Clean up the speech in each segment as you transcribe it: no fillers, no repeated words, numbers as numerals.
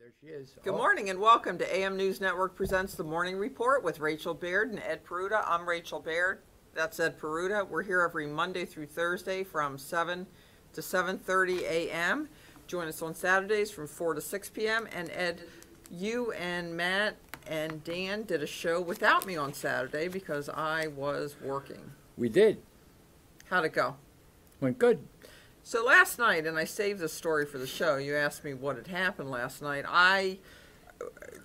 There she is. Good morning and welcome to AM News Network presents the Morning Report with Rachel Baird and Ed Peruta. I'm Rachel Baird. That's Ed Peruta. We're here every Monday through Thursday from 7 to 7:30 a.m. Join us on Saturdays from 4 to 6 p.m. And Ed, you and Matt and Dan did a show without me on Saturday because I was working. We did. How'd it go? Went good. So last night, and I saved this story for the show, you asked me what had happened last night.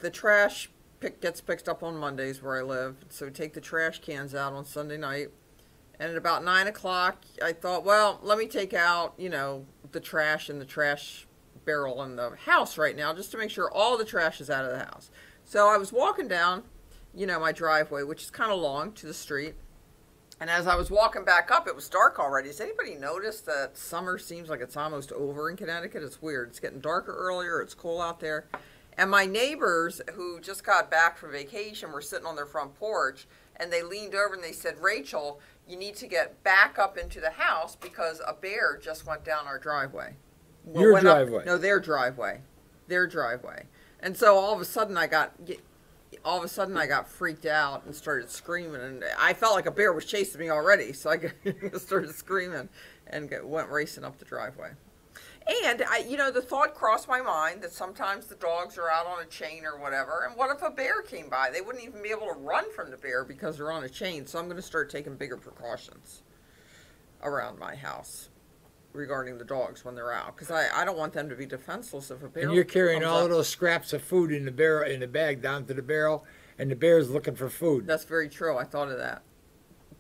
The trash gets picked up on Mondays where I live, so we take the trash cans out on Sunday night. And at about 9 o'clock, I thought, well, let me take out, the trash in the trash barrel in the house right now, just to make sure all the trash is out of the house. So I was walking down, my driveway, which is kind of long, to the street. And as I was walking back up, it was dark already. Has anybody noticed that summer seems like it's almost over in Connecticut? It's weird. It's getting darker earlier. It's cool out there. And my neighbors, who just got back from vacation, were sitting on their front porch, and they leaned over and they said, Rachel, you need to get back up into the house because a bear just went down our driveway. Your driveway? No, their driveway. Their driveway. And so all of a sudden I got freaked out and started screaming, and I felt like a bear was chasing me already, so I started screaming and went racing up the driveway. And the thought crossed my mind that sometimes the dogs are out on a chain or whatever, and what if a bear came by? They wouldn't even be able to run from the bear because they're on a chain, so I'm going to start taking bigger precautions around my house regarding the dogs when they're out, because I don't want them to be defenseless if a bear. And you're carrying all of those scraps of food in the bag down to the barrel, and the bear's looking for food. That's very true. I thought of that.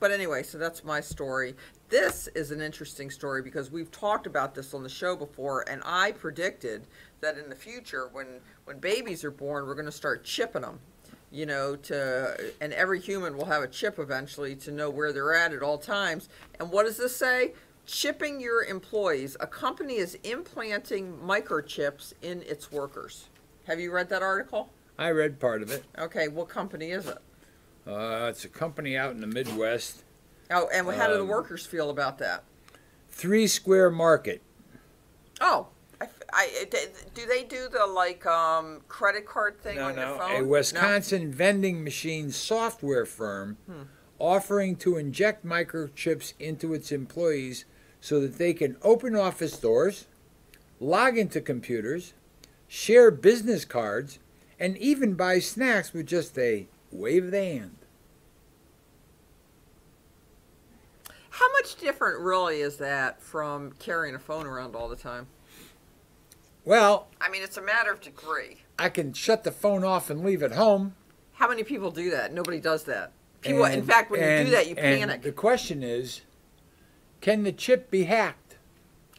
But anyway, so that's my story. This is an interesting story because we've talked about this on the show before, and I predicted that in the future, when babies are born, we're going to start chipping them. And every human will have a chip eventually to know where they're at all times. And what does this say? Chipping your employees. A company is implanting microchips in its workers. Have you read that article? I read part of it. Okay, what company is it? It's a company out in the Midwest. Oh, and how do the workers feel about that? 3 Square Market. Oh, do they do the credit card thing on your phone? A Wisconsin vending machine software firm offering to inject microchips into its employees so that they can open office doors, log into computers, share business cards, and even buy snacks with just a wave of the hand. How much different really is that from carrying a phone around all the time? Well, it's a matter of degree. I can shut the phone off and leave it home. How many people do that? Nobody does that. People, in fact, when you do that, you panic. The question is, can the chip be hacked?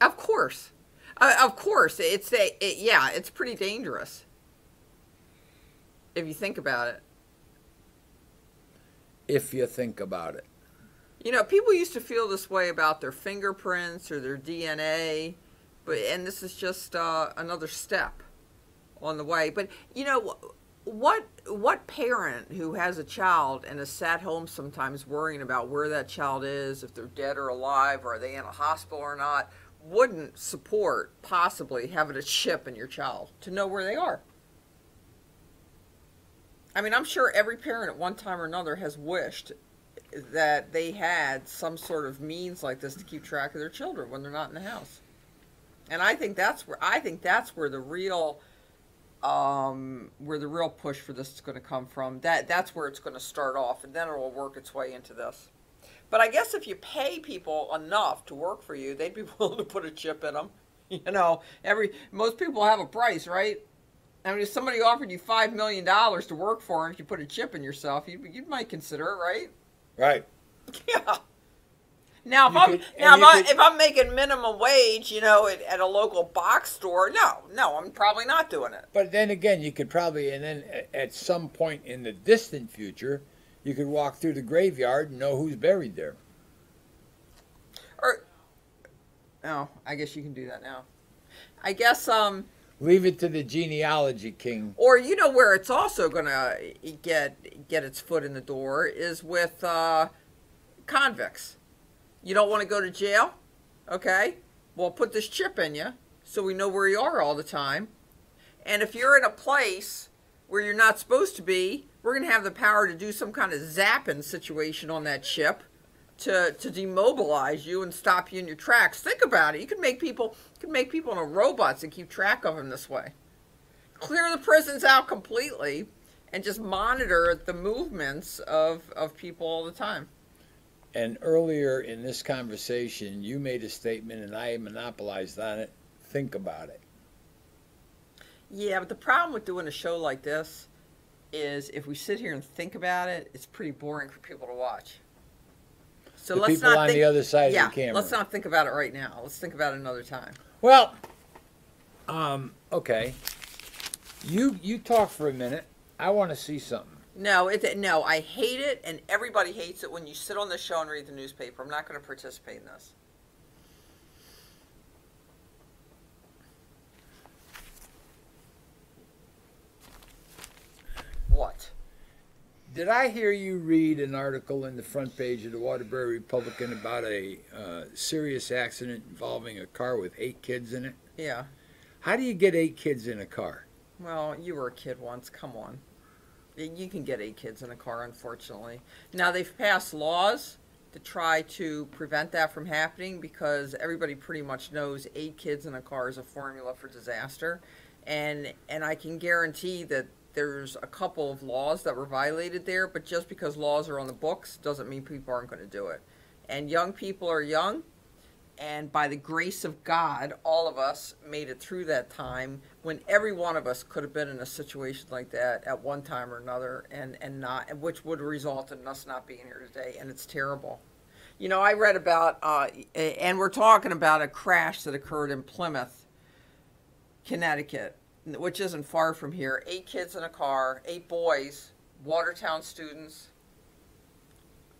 Of course. Of course. It's pretty dangerous if you think about it. If you think about it. People used to feel this way about their fingerprints or their DNA, and this is just another step on the way. But, what parent who has a child and is sat home sometimes worrying about where that child is, if they're dead or alive, or are they in a hospital or not, wouldn't support possibly having a chip in your child to know where they are? I'm sure every parent at one time or another has wished that they had some sort of means like this to keep track of their children when they're not in the house. And I think that's where the real push for this is going to come from. That's where it's going to start off, and then it will work its way into this. But I guess if you pay people enough to work for you, they'd be willing to put a chip in them. Most people have a price, right? If somebody offered you $5 million to work for them, if you put a chip in yourself, you might consider it, right? Right. Yeah. Now, if I'm making minimum wage, at a local box store, no, I'm probably not doing it. But then again, you could probably, and then at some point in the distant future, you could walk through the graveyard and know who's buried there. I guess you can do that now. I guess, leave it to the genealogy king. Or where it's also going to get its foot in the door is with convicts. You don't want to go to jail? Okay. Well, put this chip in you so we know where you are all the time. And if you're in a place where you're not supposed to be, we're going to have the power to do some kind of zapping situation on that ship to demobilize you and stop you in your tracks. Think about it. You could make people into robots and keep track of them this way. Clear the prisons out completely and just monitor the movements of people all the time. And earlier in this conversation, you made a statement and I monopolized on it. Think about it. Yeah, but the problem with doing a show like this is if we sit here and think about it, it's pretty boring for people to watch. So the let's people not on think, the other side yeah, of the camera. let's not think about it right now. Let's think about it another time. Well, okay. You talk for a minute. I want to see something. No, I hate it, and everybody hates it when you sit on the show and read the newspaper. I'm not going to participate in this. What? Did I hear you read an article in the front page of the Waterbury Republican about a serious accident involving a car with 8 kids in it? Yeah. How do you get 8 kids in a car? Well, you were a kid once. Come on. You can get 8 kids in a car, unfortunately. Now, they've passed laws to try to prevent that from happening because everybody pretty much knows 8 kids in a car is a formula for disaster. And I can guarantee that there's a couple of laws that were violated there, but just because laws are on the books doesn't mean people aren't going to do it. And young people are young, and by the grace of God, all of us made it through that time when every one of us could have been in a situation like that at one time or another, and not, which would result in us not being here today, and it's terrible. You know, I read about, and we're talking about a crash that occurred in Plymouth, Connecticut, which isn't far from here. 8 kids in a car, 8 boys, Watertown students.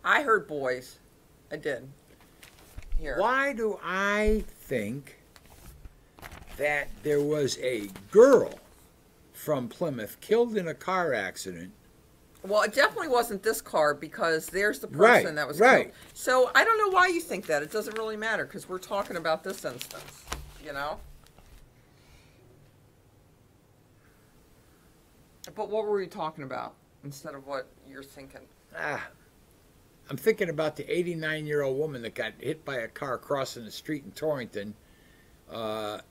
I heard boys. I did. Here. Why do I think that there was a girl from Plymouth killed in a car accident? Well, it definitely wasn't this car because there's the person that was killed. So I don't know why you think that. It doesn't really matter because we're talking about this instance, you know? But what were we talking about instead of what you're thinking? I'm thinking about the 89-year-old woman that got hit by a car crossing the street in Torrington, and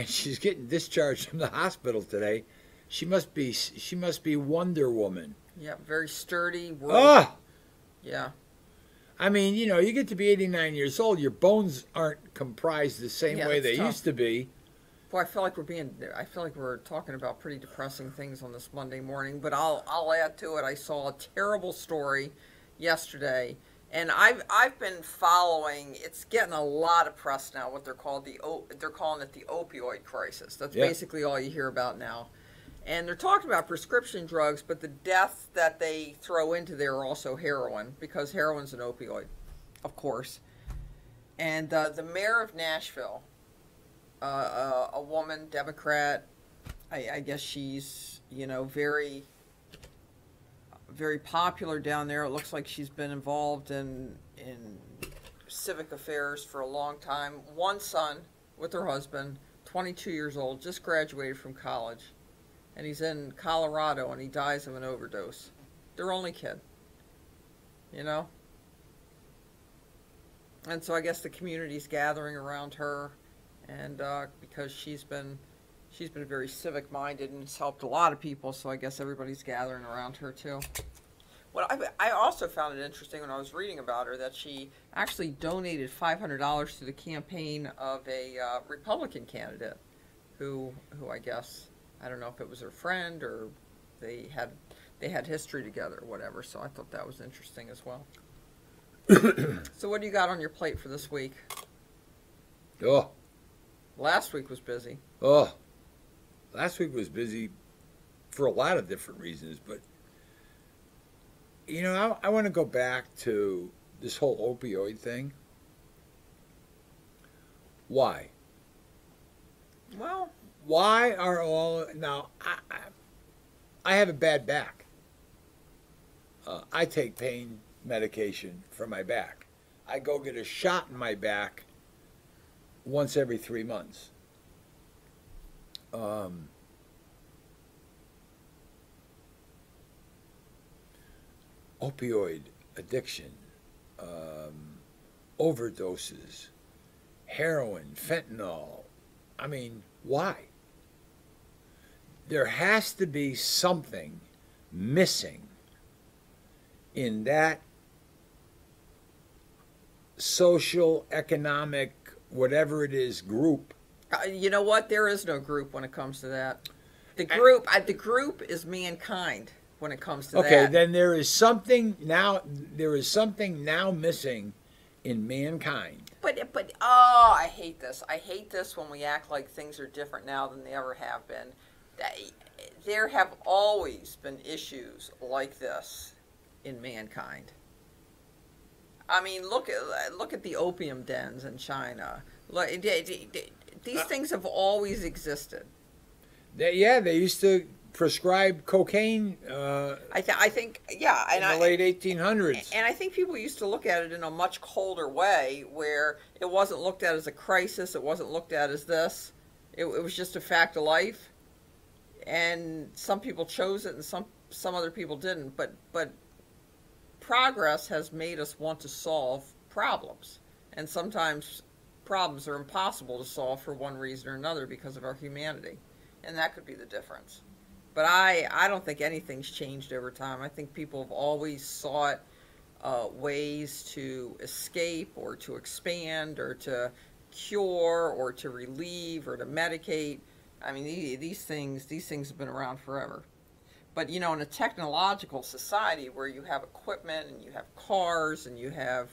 she's getting discharged from the hospital today. She must be Wonder Woman. Yeah, very sturdy. Yeah. I mean, you know, you get to be 89 years old, your bones aren't comprised the same way they used to be. Boy, I feel like we're talking about pretty depressing things on this Monday morning, but I'll add to it. I saw a terrible story yesterday, and I've been following. It's getting a lot of press now. What they're calling it the opioid crisis. That's basically all you hear about now. And they're talking about prescription drugs, but the deaths that they throw into there are also heroin, because heroin's an opioid, of course. And the mayor of Nashville, a woman, Democrat, I guess she's, you know, very, very popular down there. It looks like she's been involved in civic affairs for a long time. One son with her husband, 22 years old, just graduated from college. And he's in Colorado, and he dies of an overdose. Their only kid, you know? And so I guess the community's gathering around her, and because she's been very civic-minded and has helped a lot of people, so I guess everybody's gathering around her, too. Well, I also found it interesting when I was reading about her that she actually donated $500 to the campaign of a Republican candidate who I guess, I don't know if it was her friend or they had history together or whatever, so I thought that was interesting as well. So what do you got on your plate for this week? Oh. Last week was busy. Oh. Last week was busy for a lot of different reasons, but you know, I want to go back to this whole opioid thing. Why? Well, why are all now? I have a bad back. I take pain medication for my back. I go get a shot in my back once every 3 months. opioid addiction, overdoses, heroin, fentanyl. I mean, why? There has to be something missing in that social, economic, whatever it is, group. You know what? There is no group when it comes to that. The group is mankind when it comes to that. Okay, then there is something now. There is something now missing in mankind. But oh, I hate this. I hate this when we act like things are different now than they ever have been. There have always been issues like this in mankind. I mean, look at the opium dens in China. These things have always existed. They used to prescribe cocaine. I think, yeah, in the late 1800s. And I think people used to look at it in a much colder way, where it wasn't looked at as a crisis. It wasn't looked at as this. It was just a fact of life. And some people chose it, and some other people didn't. But progress has made us want to solve problems, and sometimes problems are impossible to solve for one reason or another because of our humanity, and that could be the difference. But I don't think anything's changed over time. I think people have always sought ways to escape or to expand or to cure or to relieve or to medicate. I mean, these things have been around forever. But, you know, in a technological society where you have equipment and you have cars and you have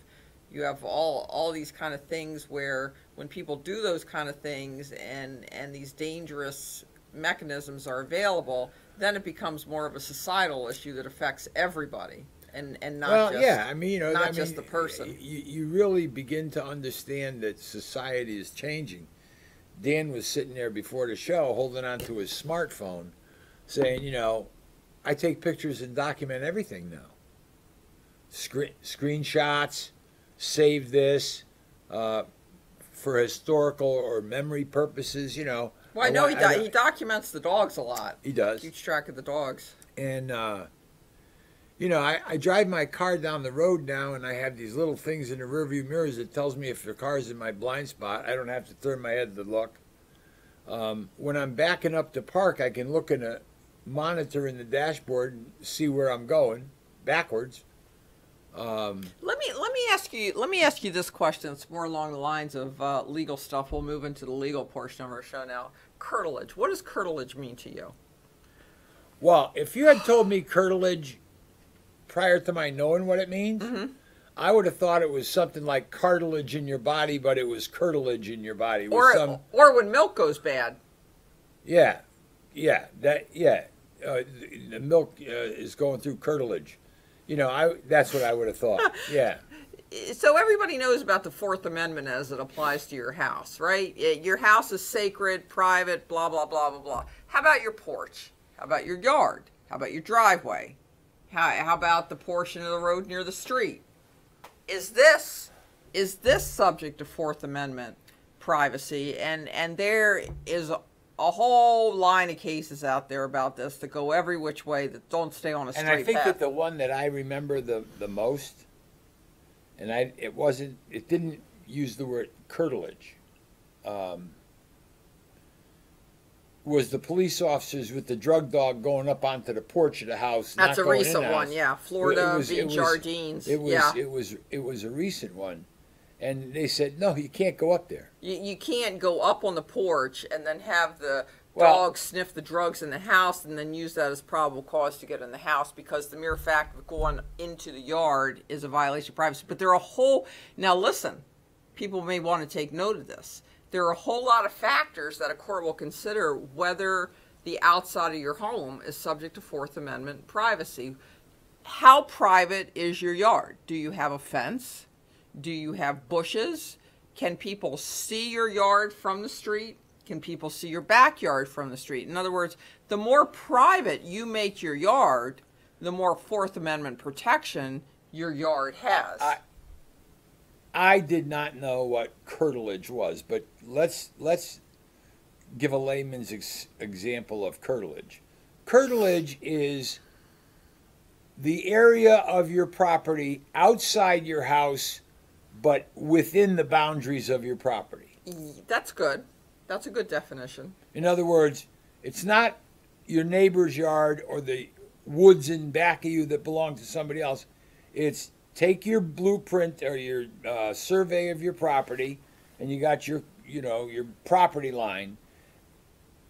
all these kind of things, where when people do those kind of things and these dangerous mechanisms are available, then it becomes more of a societal issue that affects everybody and not just the person. You really begin to understand that society is changing. Dan was sitting there before the show holding on to his smartphone saying, you know, I take pictures and document everything now. Screenshots, save this for historical or memory purposes, you know. Well, I know he documents the dogs a lot. He does. Keeps track of the dogs. And, you know, I drive my car down the road now, and I have these little things in the rearview mirrors that tells me if the car's in my blind spot. I don't have to turn my head to look. When I'm backing up to park, I can look in a monitor in the dashboard and see where I'm going backwards. Let me ask you this question. It's more along the lines of legal stuff. We'll move into the legal portion of our show now. Curtilage. What does curtilage mean to you? Well, if you had told me curtilage prior to my knowing what it means, I would have thought it was something like cartilage in your body, but it was curtilage in your body. Or when milk goes bad. Yeah, the milk is going through curtilage. You know, that's what I would have thought. Yeah. So everybody knows about the Fourth Amendment as it applies to your house, right? Your house is sacred, private, blah, blah, blah, blah, blah. How about your porch? How about your yard? How about your driveway? How about the portion of the road near the street? Is this subject to Fourth Amendment privacy? And there is a whole line of cases out there about this that go every which way, that don't stay on a straight path. And I think that the one that I remember the most, and it didn't use the word curtilage, was the police officers with the drug dog going up onto the porch of the house. That's not a going recent in the one, house. yeah. Florida v. Jardines. It was a recent one. And they said, no, you can't go up there. You can't go up on the porch and then have the dog sniff the drugs in the house and then use that as probable cause to get in the house, because the mere fact of going into the yard is a violation of privacy. But there are now listen, people may want to take note of this. There are a whole lot of factors that a court will consider whether the outside of your home is subject to Fourth Amendment privacy. How private is your yard? Do you have a fence? Do you have bushes? Can people see your yard from the street? Can people see your backyard from the street? In other words, the more private you make your yard, the more Fourth Amendment protection your yard has. I did not know what curtilage was, but let's give a layman's example of curtilage. Curtilage is the area of your property outside your house, but within the boundaries of your property. That's good. That's a good definition. In other words, it's not your neighbor's yard or the woods in back of you that belong to somebody else. It's take your blueprint or your survey of your property, and you got your property line.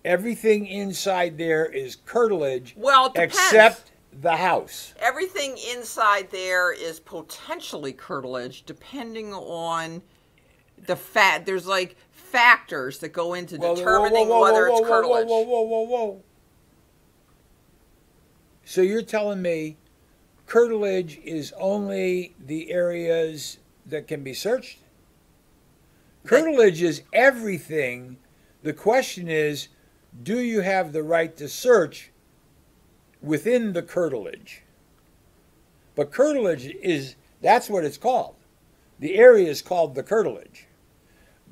Everything inside there is curtilage, Well, it depends. except the house. Everything inside there is potentially curtilage, depending on the fat. There's like factors that go into determining whether it's curtilage. Whoa. So you're telling me curtilage is only the areas that can be searched? Curtilage is everything. The question is, do you have the right to search within the curtilage? But curtilage that's what it's called. The area is called the curtilage.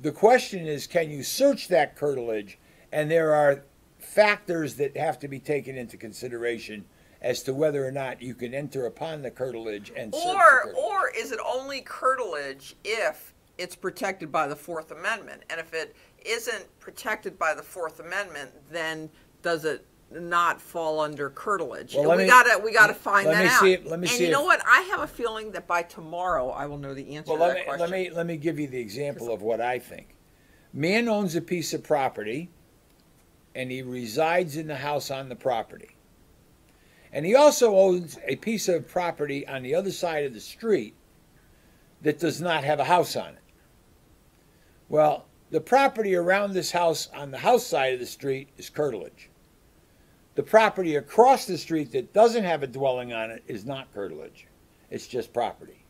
The question is, can you search that curtilage? And there are factors that have to be taken into consideration as to whether or not you can enter upon the curtilage and search the curtilage. Or is it only curtilage if it's protected by the Fourth Amendment? And if it isn't protected by the Fourth Amendment, then does it not fall under curtilage? Well, we gotta find that out. Let me and see you know what? I have a feeling that by tomorrow I will know the answer to that question. Let me give you the example of what I think. Man owns a piece of property, and he resides in the house on the property. And he also owns a piece of property on the other side of the street that does not have a house on it. Well, the property around this house on the house side of the street is curtilage. The property across the street that doesn't have a dwelling on it is not curtilage. It's just property.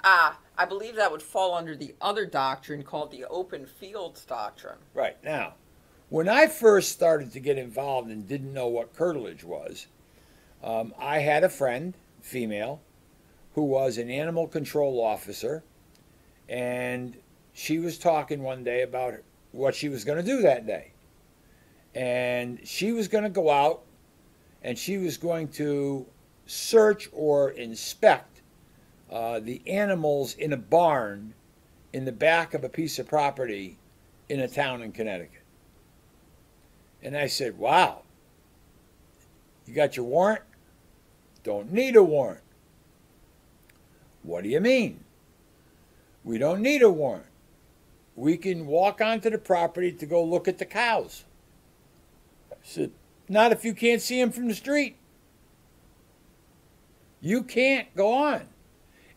I believe that would fall under the other doctrine called the open fields doctrine. Right. Now, when I first started to get involved and didn't know what curtilage was, I had a friend, female, who was an animal control officer, and she was talking one day about what she was going to do that day. And she was going to go out and she was going to search or inspect the animals in a barn in the back of a piece of property in a town in Connecticut. And I said, wow, you got your warrant? Don't need a warrant. What do you mean? We don't need a warrant. We can walk onto the property to go look at the cows. I said, not if you can't see them from the street. You can't go on.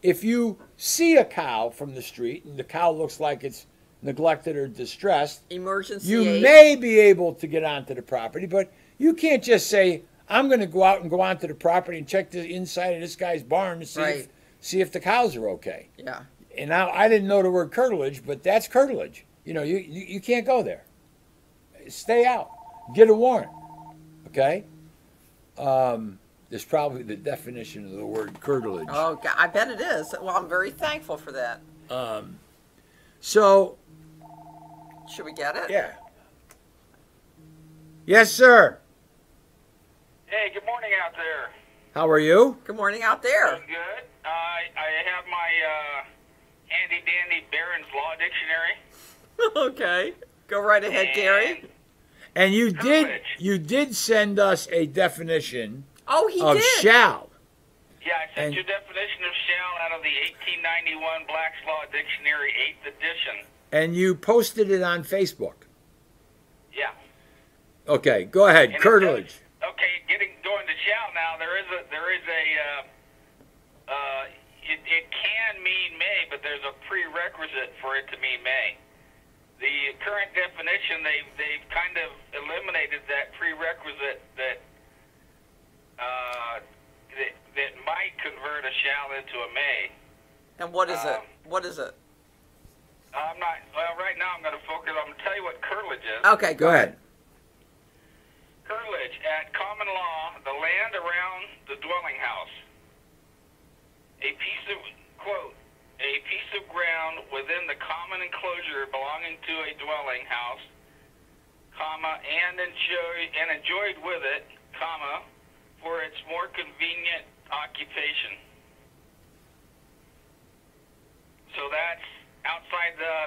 If you see a cow from the street and the cow looks like it's neglected or distressed, emergency you aid. may be able to get onto the property, but you can't just say, I'm going to go out and go onto the property and check the inside of this guy's barn to see if the cows are okay. Yeah. And now I didn't know the word curtilage, but that's curtilage. You know, you can't go there. Stay out. Get a warrant. Okay? There's probably the definition of the word curtilage. Oh, God, I bet it is. Well, I'm very thankful for that. So. Should we get it? Yeah. Yes, sir. Hey, good morning out there. How are you? Good morning out there. Doing good. I have my handy-dandy Barron's Law Dictionary. Okay. Go right ahead, Gary. And you did send us a definition of shall. Yeah, I sent you a definition of shall out of the 1891 Black's Law Dictionary, 8th edition. And you posted it on Facebook. Yeah. Okay, go ahead. And curtilage. Going to shall now. It can mean may, but there's a prerequisite for it to mean may. The current definition, they've kind of eliminated that prerequisite that might convert a shall into a may. And what is it? What is it? I'm not. Well, right now I'm going to focus. I'm going to tell you what curtilage is. Okay, go ahead. Curtilage, at common law, the land around the dwelling house. A piece of, quote, a piece of ground within the common enclosure belonging to a dwelling house, comma, and enjoyed with it, comma, for its more convenient occupation. So that's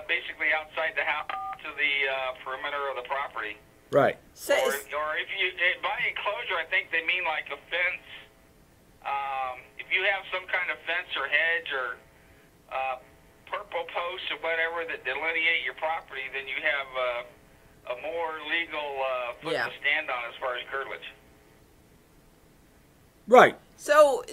basically outside the house to the perimeter of the property. Right. So Or if you, by enclosure, I think they mean like a fence. If you have some kind of fence or hedge or purple posts or whatever that delineate your property, then you have a more legal foot to stand on as far as curtilage. Right. So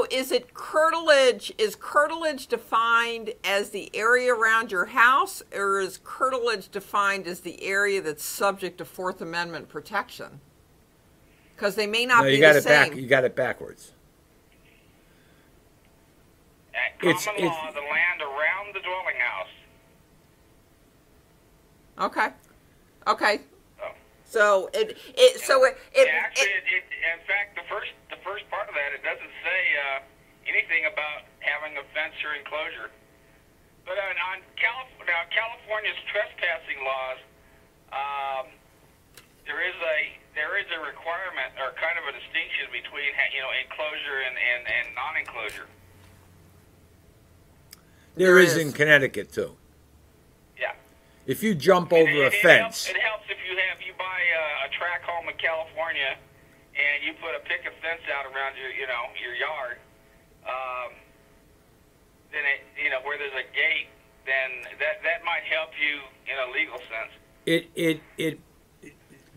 is it curtilage? Is curtilage defined as the area around your house, or is curtilage defined as the area that's subject to Fourth Amendment protection? Because they may not be the same. You got it backwards. At common law, the land around the dwelling house. Okay. Okay. Oh. So in fact, the first part of that, it doesn't say anything about having a fence or enclosure. But on California's trespassing laws, there is a requirement or kind of a distinction between enclosure and non-enclosure. There is in Connecticut too. Yeah. If you jump over a fence. It helps if you buy a tract home in California and you put a picket fence out around your yard. Then where there's a gate, then that might help you in a legal sense.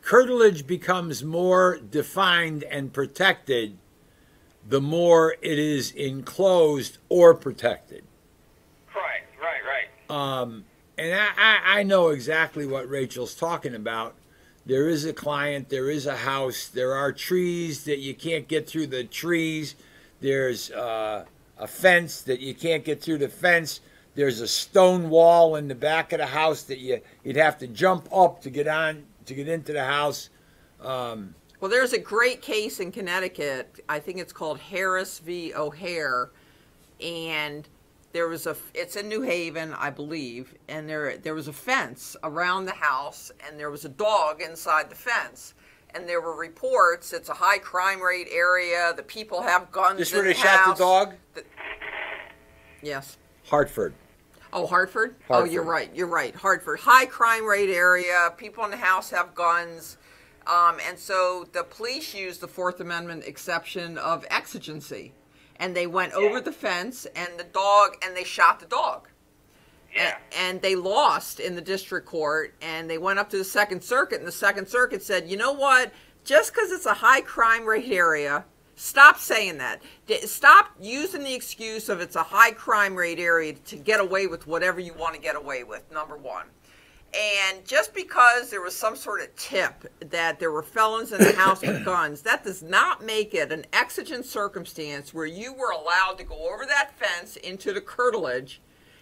Curtilage becomes more defined and protected the more it is enclosed or protected. Right. And I know exactly what Rachel's talking about. There is a client, there is a house, there are trees that you can't get through the trees. There's a fence that you can't get through the fence. There's a stone wall in the back of the house that you'd have to jump up to get into the house. Well, there's a great case in Connecticut. I think it's called Harris v. O'Hare, and it's in New Haven, I believe, and there was a fence around the house, and there was a dog inside the fence. And there were reports, it's a high crime rate area, the people have guns in the house. This where they shot the dog? Yes. Hartford. Oh, Hartford? Oh, you're right. Hartford. High crime rate area, people in the house have guns. And so the police used the Fourth Amendment exception of exigency. And they went over the fence and they shot the dog. Yeah. And they lost in the district court, and they went up to the Second Circuit, and the Second Circuit said, you know what, just because it's a high crime rate area, stop saying that. Stop using the excuse of it's a high crime rate area to get away with whatever you want to get away with, number one. And just because there was some sort of tip that there were felons in the house with guns, that does not make it an exigent circumstance where you were allowed to go over that fence into the curtilage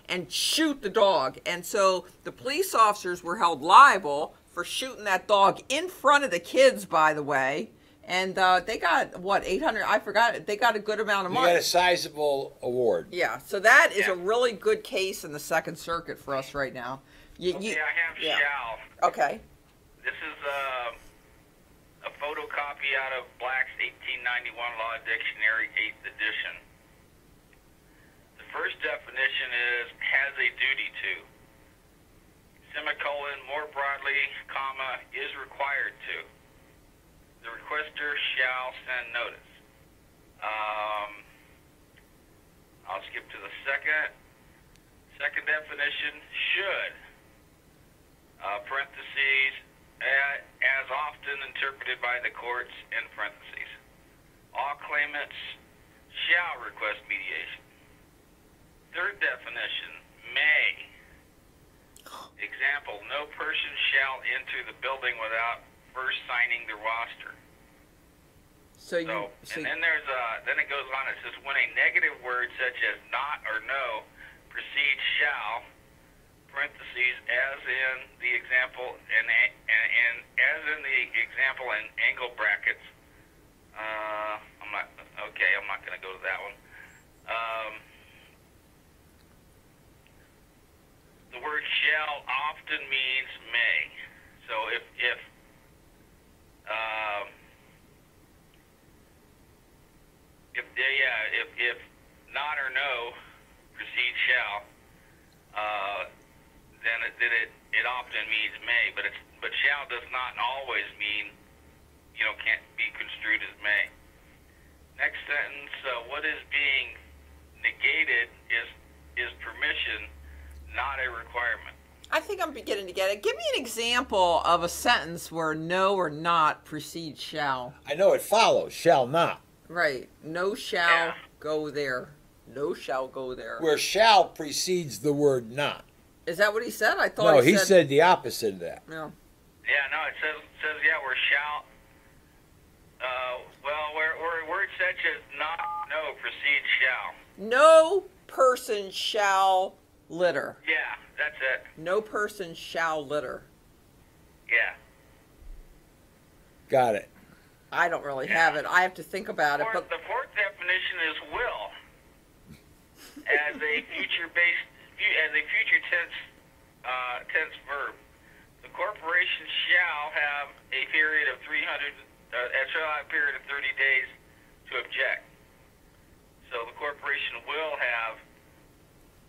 and shoot the dog. And so the police officers were held liable for shooting that dog in front of the kids, by the way. And they got, what, $800? I forgot. They got a good amount of money. You got a sizable award. Yeah, so that is a really good case in the Second Circuit for us right now. I have shall. Okay. This is a photocopy out of Black's 1891 Law Dictionary, 8th edition. The first definition is has a duty to. Semicolon, more broadly, comma, is required to. The requester shall send notice. I'll skip to the second. Second definition, should. Parentheses, as often interpreted by the courts, in parentheses. All claimants shall request mediation. Third definition, may. Example, no person shall enter the building without first signing the roster. And then then it goes on, it says, when a negative word such as not or no precedes shall, parentheses, as in the example, and as in the example in angle brackets. I'm not going to go to that one. The word shall often means may. So if not or no precedes shall, then it often means may, but shall does not always mean, can't be construed as may. Next sentence, what is being negated is permission, not a requirement. I think I'm beginning to get it. Give me an example of a sentence where no or not precedes shall. I know it follows, shall not. Right. No shall go there. No shall go there. Where shall precedes the word not. Is that what he said? I thought No, he said the opposite of that. No. Yeah, no, it says where shall, where it says not, no, precedes shall. No person shall litter. Yeah, that's it. No person shall litter. Yeah. Got it. I don't really have it. I have to think about it. But The fourth definition is will, as a future tense verb. The corporation shall have a period of 30 days to object. So the corporation will have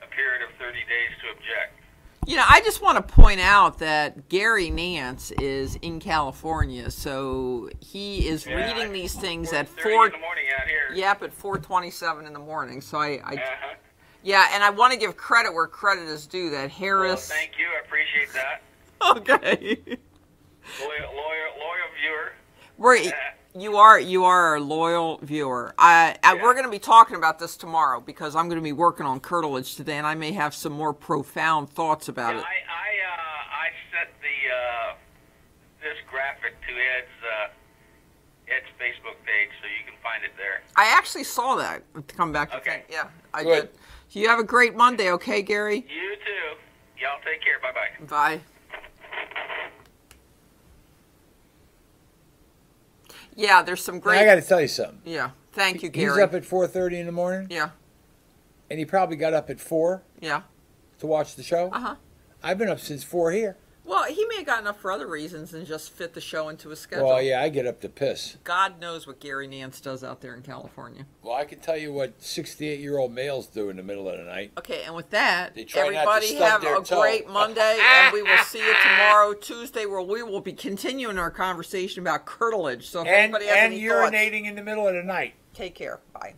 a period of 30 days to object. I just want to point out that Gary Nance is in California, so he is reading these things at 4:30 in the morning out here. Yep, at 4:27 in the morning. So yeah, and I want to give credit where credit is due. That Harris. Well, thank you. I appreciate that. Okay. Loyal viewer. You are a loyal viewer. We're going to be talking about this tomorrow because I'm going to be working on curtilage today, and I may have some more profound thoughts about it. I sent this graphic to Ed's Facebook page, so you can find it there. I actually saw that come back. Okay. Yeah, I did. You have a great Monday, okay, Gary? You too. Y'all take care. Bye-bye. Bye. Yeah, there's some great... Now, I got to tell you something. Yeah. Thank you, Gary. He's up at 4:30 in the morning? Yeah. And he probably got up at 4 Yeah. to watch the show? Uh-huh. I've been up since 4 here. Well, he may have gotten up for other reasons and just fit the show into his schedule. Well, yeah, I get up to piss. God knows what Gary Nance does out there in California. Well, I can tell you what 68-year-old males do in the middle of the night. Okay, and with that, They try not to everybody stub have their a toe. great Monday, and we will see you tomorrow, Tuesday, where we will be continuing our conversation about curtilage. So if And anybody has any thoughts, urinating in the middle of the night. take care. Bye.